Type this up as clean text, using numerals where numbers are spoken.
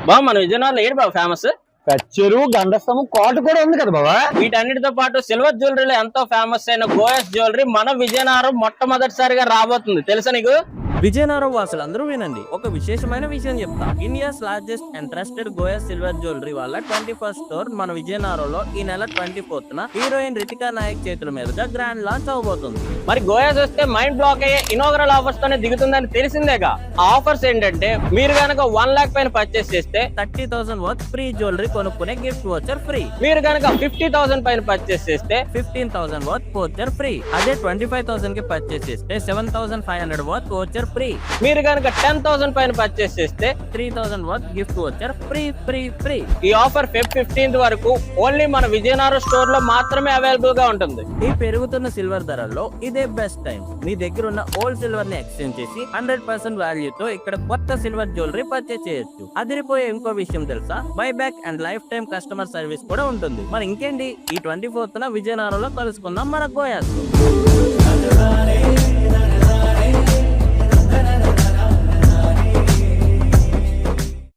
బా మన విజయనగరంలో ఏంటి బాబు ఫేమస్? కచ్చెరు, గండస్తము, కోట కూడా ఉంది కదా బాబా. వీటన్నిటితో పాటు సిల్వర్ జ్యువెలరీలో ఎంతో ఫేమస్ అయిన గోయస్ జ్యువెలరీ మన విజయనగరం మొట్టమొదటిసారిగా రాబోతుంది. తెలుసా నీకు? విజయనగరం వాసులు అందరూ వినండి, ఒక విశేషమైన విషయం చెప్తా. ఇండియాస్ లార్జెస్ట్ అండ్ ట్రస్టెడ్ గోయస్ సిల్వర్ జ్యువెలరీ వాళ్ళ 21st స్టోర్ మన విజయనగరంలో ఈ నెల 24th హీరోయిన్ రితికా నాయక్ చేతుల మీదుగా గ్రాండ్ లాంచ్ అవబోతుంది. మరి గోయస్ వస్తే మైండ్ బ్లాక్ అయ్యే ఇనాగరల్ ఆఫర్స్ తోనే దిగుతుందని తెలిసిందేగా. ఆ ఆఫర్స్ ఏంటంటే మీరు గనక 1 lakh పైన పర్చేస్ చేస్తే 30,000 వర్త్ ఫ్రీ జ్యువెలరీ కొనుక్కునే గిఫ్ట్ వోచర్ ఫ్రీ. మీరు గనక 50,000 పైన పర్చేస్ చేస్తే 15,000 వర్త్ వోచర్ ఫ్రీ. అదే 25,000 కి పర్చేస్ చేస్తే 7,500 వర్త్ వోచర్ ఫ్రీ. మీరు గనక 10,000 పైన పర్చేస్ చేస్తే 3,000 worth gift voucher free free free. ఈ ఆఫర్ Feb 15th వరకు ఓన్లీ మన విజయనగరం స్టోర్ లో మాత్రమే అవైలబుల్ గా ఉంటుంది. ఈ పెరుగుతున్న సిల్వర్ ధరల్లో ఇదే బెస్ట్ టైం. మీ దగ్గర ఉన్న ఓల్డ్ సిల్వర్ ని ఎక్స్చేంజ్ చేసి 100% వాల్యూతో ఇక్కడ కొత్త సిల్వర్ జ్యువెలరీ పర్చేస్ చేయొచ్చు. అదిరిపోయే ఇంకో విషయం తెలుసా? Buy back and life time customer service కూడా ఉంటుంది. మరి ఇంకేంటి, ఈ 24th విజయనగరంలో కలుసుకుందాం మన గోయాస్.